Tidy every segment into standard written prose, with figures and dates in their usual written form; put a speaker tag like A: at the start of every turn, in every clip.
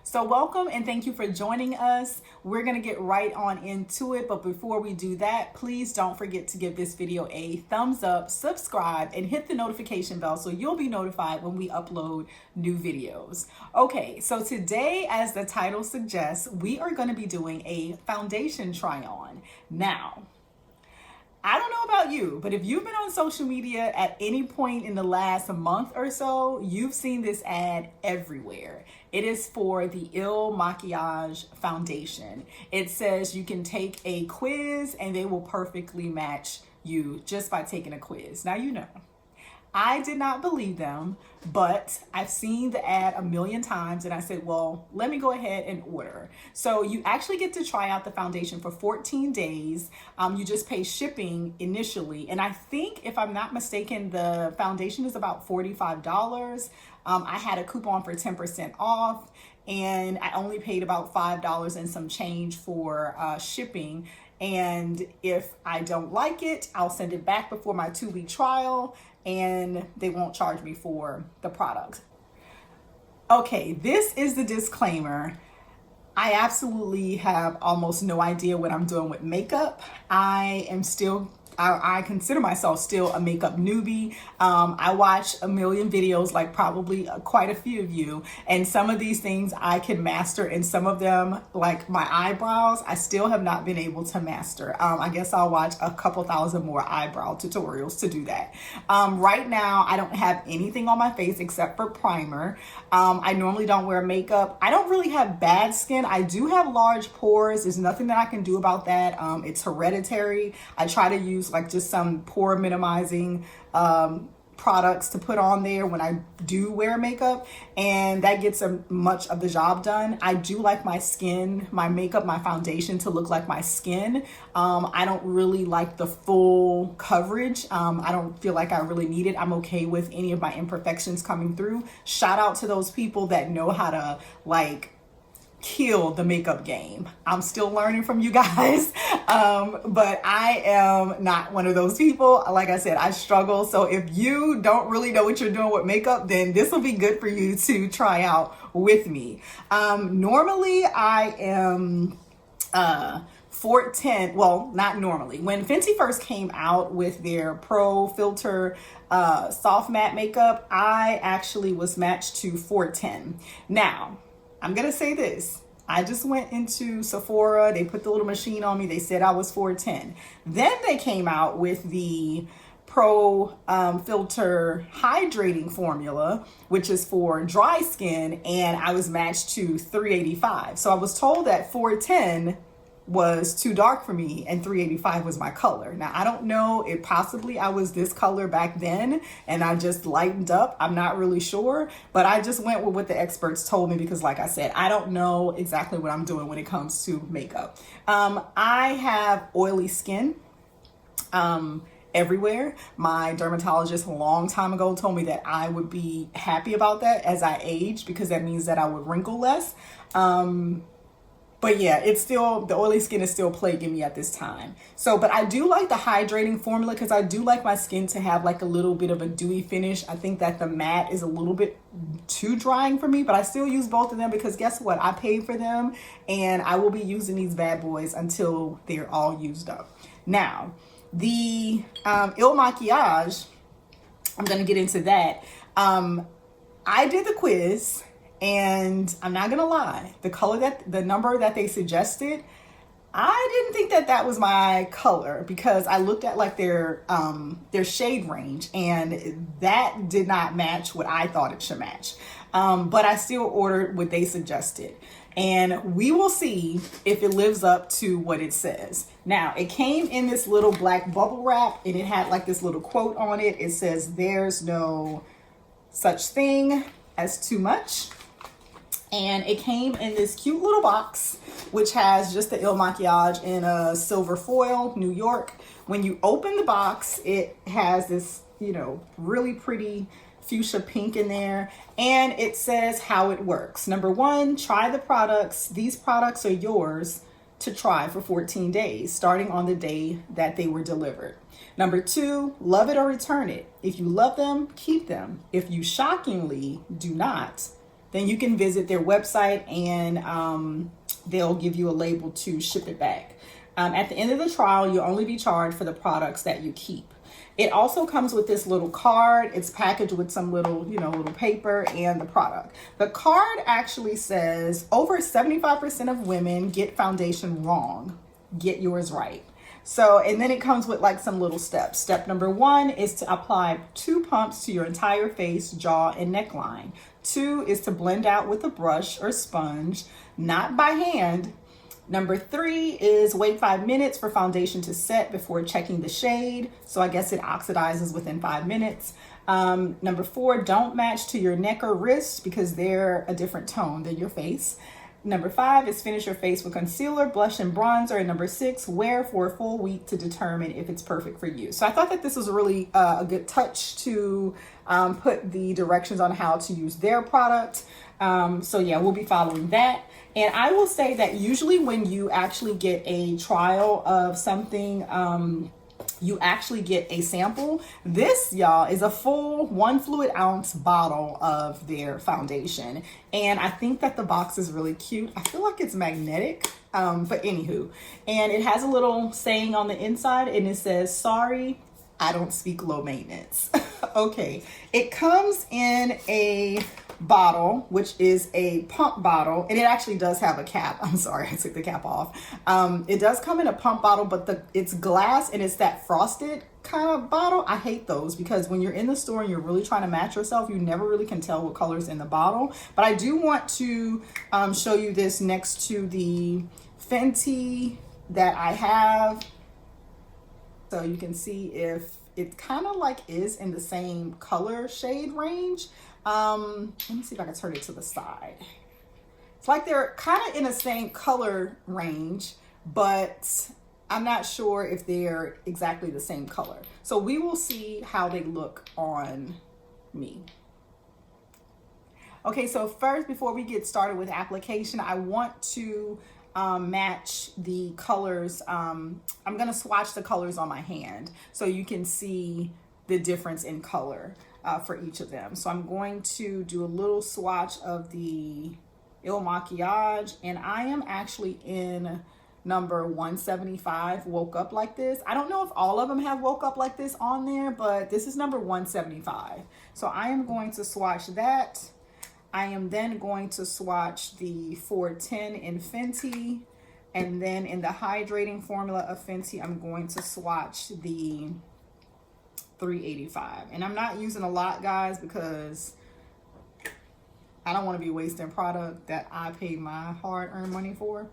A: So welcome and thank you for joining us. We're gonna get right on into it, but before we do that, please don't forget to give this video a thumbs up, subscribe, and hit the notification bell so you'll be notified when we upload new videos. Okay, so today, as the title suggests, we are gonna be doing a foundation try-on. Now, I don't know about you, but if you've been on social media at any point in the last month or so, you've seen this ad everywhere. It is for the Makiage foundation. It says you can take a quiz and they will perfectly match you just by taking a quiz. Now, you know, I did not believe them, but I've seen the ad a million times and I said, well, let me go ahead and order. So you actually get to try out the foundation for 14 days. You just pay shipping initially. And I think, if I'm not mistaken, the foundation is about $45. I had a coupon for 10% off and I only paid about $5 and some change for shipping. And if I don't like it, I'll send it back before my 2-week trial and they won't charge me for the product. Okay, this is the disclaimer. I absolutely have almost no idea what I'm doing with makeup. I consider myself still a makeup newbie. I watch a million videos, like probably quite a few of you, and some of these things I can master, and some of them, like my eyebrows, I still have not been able to master. I guess I'll watch a couple thousand more eyebrow tutorials to do that. Right now, I don't have anything on my face except for primer. I normally don't wear makeup. I don't really have bad skin. I do have large pores. There's nothing that I can do about that. It's hereditary. I try to use like just some pore minimizing products to put on there when I do wear makeup, and that gets much of the job done. I do like my skin, my makeup, my foundation to look like my skin. I don't really like the full coverage. I don't feel like I really need it. I'm okay with any of my imperfections coming through. Shout out to those people that know how to like kill the makeup game. I'm still learning from you guys, but I am not one of those people. Like I said, I struggle. So if you don't really know what you're doing with makeup, then this will be good for you to try out with me. Normally I am 410. Well, not normally. When Fenty first came out with their Pro Filter soft matte makeup, I actually was matched to 410. Now, I'm gonna say this. I just went into Sephora. They put the little machine on me. They said I was 410. Then they came out with the Pro Filter hydrating formula, which is for dry skin, and I was matched to 385. So I was told that 410 was too dark for me and 385 was my color. Now, I don't know if possibly I was this color back then and I just lightened up. I'm not really sure, but I just went with what the experts told me because, like I said, I don't know exactly what I'm doing when it comes to makeup. I have oily skin everywhere. My dermatologist a long time ago told me that I would be happy about that as I age because that means that I would wrinkle less. But yeah, it's still, the oily skin is still plaguing me at this time. So, but I do like the hydrating formula because I do like my skin to have like a little bit of a dewy finish. I think that the matte is a little bit too drying for me, but I still use both of them because guess what? I paid for them and I will be using these bad boys until they're all used up. Now, the Makiage, I'm going to get into that. I did the quiz. And I'm not gonna lie, the number that they suggested, I didn't think that that was my color because I looked at like their shade range and that did not match what I thought it should match. But I still ordered what they suggested. And we will see if it lives up to what it says. Now, it came in this little black bubble wrap and it had like this little quote on it. It says, "There's no such thing as too much." And it came in this cute little box, which has just the Makiage in a silver foil, New York. When you open the box, it has this, you know, really pretty fuchsia pink in there. And it says how it works. Number 1, try the products. These products are yours to try for 14 days, starting on the day that they were delivered. Number 2, love it or return it. If you love them, keep them. If you shockingly do not, then you can visit their website and they'll give you a label to ship it back. At the end of the trial, you'll only be charged for the products that you keep. It also comes with this little card. It's packaged with some little, little paper and the product. The card actually says, over 75% of women get foundation wrong. Get yours right. So, and then it comes with like some little steps. Step number 1 is to apply 2 pumps to your entire face, jaw, and neckline. 2 is to blend out with a brush or sponge, not by hand. Number 3 is wait 5 minutes for foundation to set before checking the shade. So I guess it oxidizes within 5 minutes. Number 4, don't match to your neck or wrist because they're a different tone than your face. Number 5 is finish your face with concealer, blush, and bronzer. And number 6, wear for a full week to determine if it's perfect for you. So I thought that this was really a good touch to put the directions on how to use their product. So yeah, we'll be following that. And I will say that usually when you actually get a trial of something, you actually get a sample. This, y'all, is a full 1 fluid ounce bottle of their foundation. And I think that the box is really cute. I feel like it's magnetic, but anywho. And it has a little saying on the inside and it says, sorry, I don't speak low maintenance. Okay, it comes in a bottle, which is a pump bottle, and it actually does have a cap. I'm sorry, I took the cap off. It does come in a pump bottle, but it's glass and it's that frosted kind of bottle. I hate those because when you're in the store and you're really trying to match yourself, you never really can tell what color's in the bottle. But I do want to show you this next to the Fenty that I have, so you can see if it kind of like is in the same color shade range. Let me see if I can turn it to the side. It's like they're kind of in the same color range, but I'm not sure if they're exactly the same color. So we will see how they look on me. Okay, so first, before we get started with application, I want to match the colors. I'm gonna swatch the colors on my hand so you can see the difference in color for each of them. So I'm going to do a little swatch of the Makiage, and I am actually in number 175, Woke Up Like This. I don't know if all of them have Woke Up Like This on there, but this is number 175. So I am going to swatch that. I am then going to swatch the 410 in Fenty, and then in the hydrating formula of Fenty, I'm going to swatch the 385. And I'm not using a lot, guys, because I don't want to be wasting product that I paid my hard-earned money for.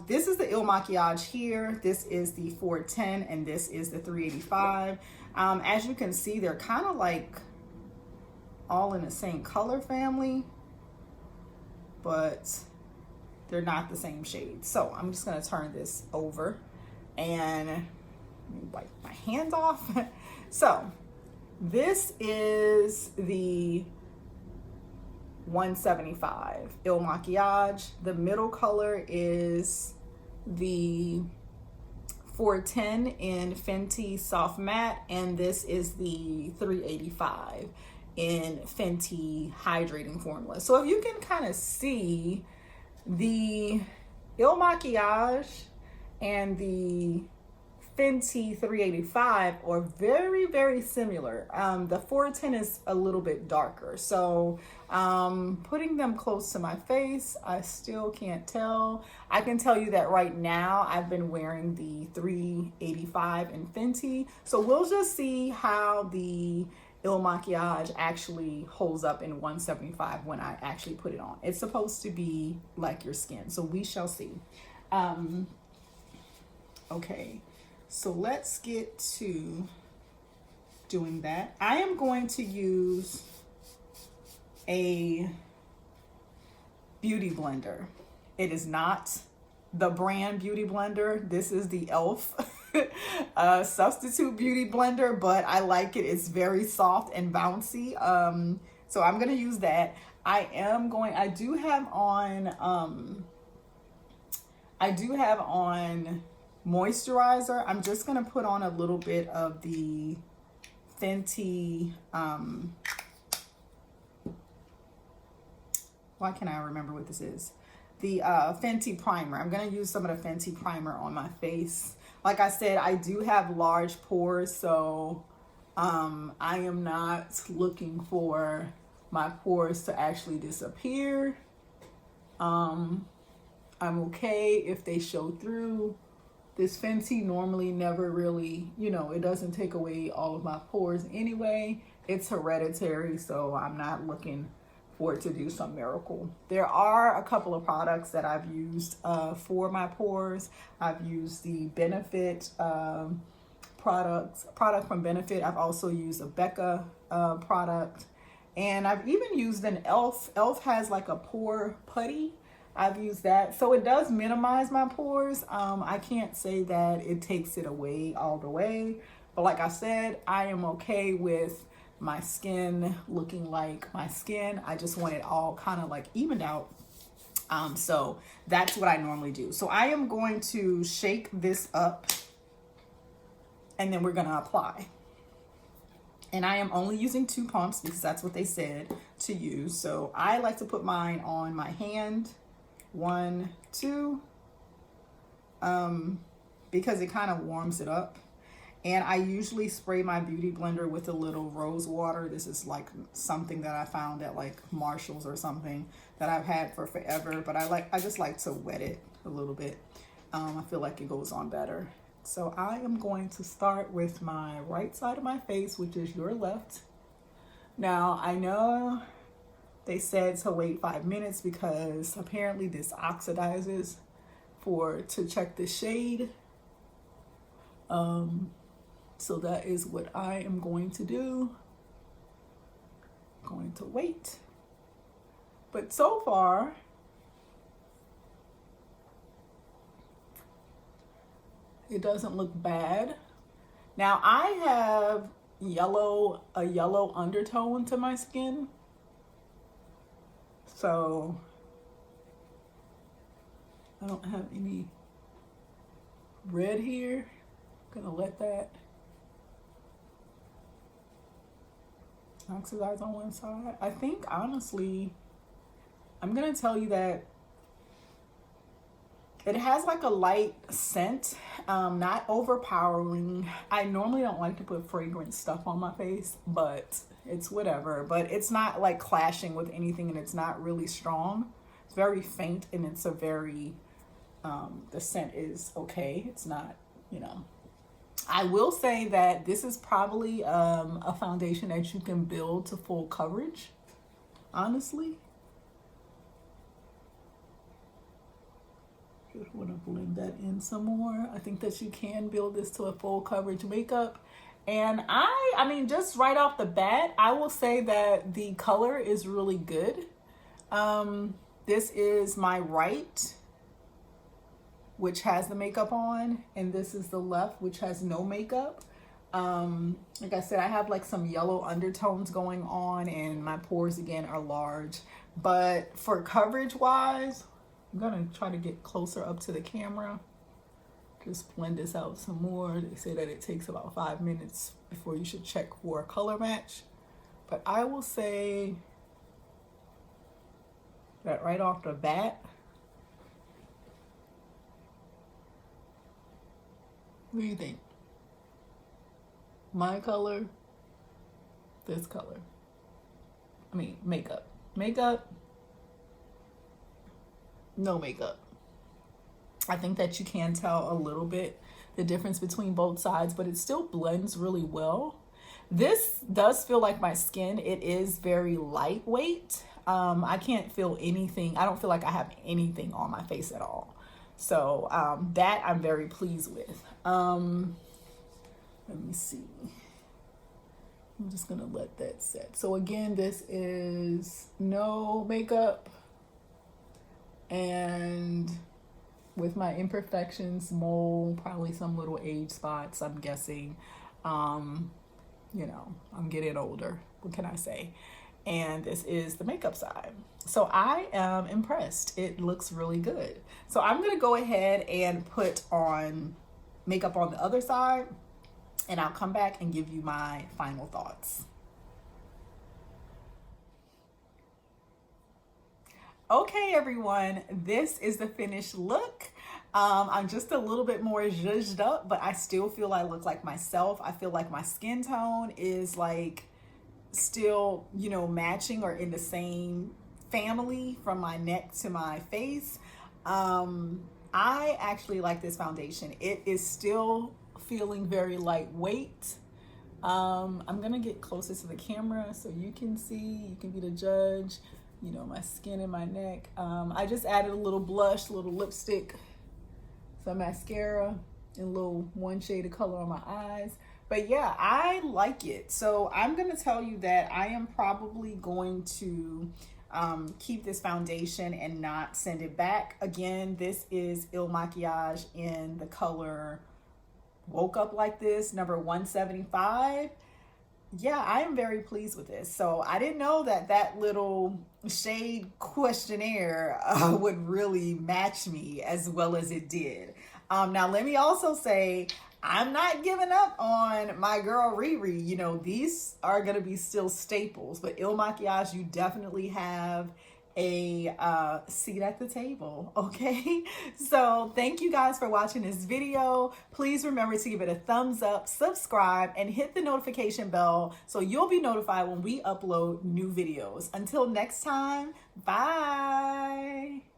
A: This is the Makiage here. This is the 410, and this is the 385. As you can see, they're kind of like all in the same color family, but they're not the same shade. So I'm just going to turn this over and wipe my hands off. So this is the 175 Makiage. The middle color is the 410 in Fenty Soft Matte, and this is the 385 in Fenty Hydrating Formula. So if you can kind of see, the Makiage and the Fenty 385 are very, very similar. The 410 is a little bit darker. So putting them close to my face, I still can't tell. I can tell you that right now I've been wearing the 385 in Fenty. So we'll just see how the Makiage actually holds up in 175 when I actually put it on. It's supposed to be like your skin, so we shall see. Okay, so let's get to doing that. I am going to use a beauty blender. It is not the brand beauty blender. This is the e.l.f. Substitute beauty blender, but I like it. It's very soft and bouncy. So I'm gonna use that. I do have on moisturizer. I'm just gonna put on a little bit of the Fenty why can't I remember what this is? The Fenty primer. I'm going to use some of the Fenty primer on my face. Like I said, I do have large pores, so I am not looking for my pores to actually disappear. I'm okay if they show through. This Fenty normally never really, you know, it doesn't take away all of my pores anyway. It's hereditary, so I'm not looking for it to do some miracle. There are a couple of products that I've used for my pores. I've used the Benefit product from Benefit. I've also used a Becca product, and I've even used an Elf. Elf has like a pore putty. I've used that, so it does minimize my pores. I can't say that it takes it away all the way, but like I said, I am okay with my skin looking like my skin. I just want it all kind of like evened out. So that's what I normally do. So I am going to shake this up, and then we're gonna apply. And I am only using 2 pumps because that's what they said to use. So I like to put mine on my hand, 1, 2, because it kind of warms it up. And I usually spray my beauty blender with a little rose water. This is like something that I found at like Marshall's or something that I've had for forever, but I just like to wet it a little bit. I feel like it goes on better. So I am going to start with my right side of my face, which is your left. Now I know they said to wait 5 minutes because apparently this oxidizes to check the shade. So that is what I am going to do. I'm going to wait. But so far, it doesn't look bad. Now I have a yellow undertone to my skin. So I don't have any red here. I'm gonna let that oxidize on one side. I think honestly, I'm gonna tell you that it has like a light scent, not overpowering. I normally don't like to put fragrance stuff on my face, but it's whatever. But it's not like clashing with anything, and it's not really strong. It's very faint, and it's a very, the scent is okay. It's not, you know. I will say that this is probably a foundation that you can build to full coverage, honestly. Just want to blend that in some more. I think that you can build this to a full coverage makeup. And I mean, just right off the bat, I will say that the color is really good. This is my right, which has the makeup on, and this is the left, which has no makeup. Like I said, I have like some yellow undertones going on, and my pores again are large. But for coverage wise, I'm gonna try to get closer up to the camera. Just blend this out some more. They say that it takes about 5 minutes before you should check for a color match. But I will say that right off the bat, what do you think? My color, this color. I mean, makeup. Makeup, no makeup. I think that you can tell a little bit the difference between both sides, but it still blends really well. This does feel like my skin. It is very lightweight. I can't feel anything. I don't feel like I have anything on my face at all. So that I'm very pleased with. Let me see. I'm just gonna let that set. So again, this is no makeup, and with my imperfections, mole, probably some little age spots, I'm guessing. You know, I'm getting older. What can I say? And this is the makeup side. So I am impressed. It looks really good. So I'm gonna go ahead and put on makeup on the other side, and I'll come back and give you my final thoughts. Okay, everyone, this is the finished look. I'm just a little bit more zhuzhed up, but I still feel I look like myself. I feel like my skin tone is like still, you know, matching or in the same family from my neck to my face. I actually like this foundation. It is still feeling very lightweight. I'm gonna get closer to the camera so you can see, you can be the judge, you know, my skin and my neck. I just added a little blush, a little lipstick, some mascara, and a little one shade of color on my eyes. But yeah, I like it. So I'm gonna tell you that I am probably going to keep this foundation and not send it back. Again, this is Il Makiage in the color Woke Up Like This, number 175. Yeah, I am very pleased with this. So I didn't know that that little shade questionnaire would really match me as well as it did. Now, let me also say, I'm not giving up on my girl Riri. You know, these are going to be still staples, but Il Makiage, you definitely have a seat at the table. Okay, so thank you guys for watching this video. Please remember to give it a thumbs up, subscribe, and hit the notification bell so you'll be notified when we upload new videos. Until next time, bye.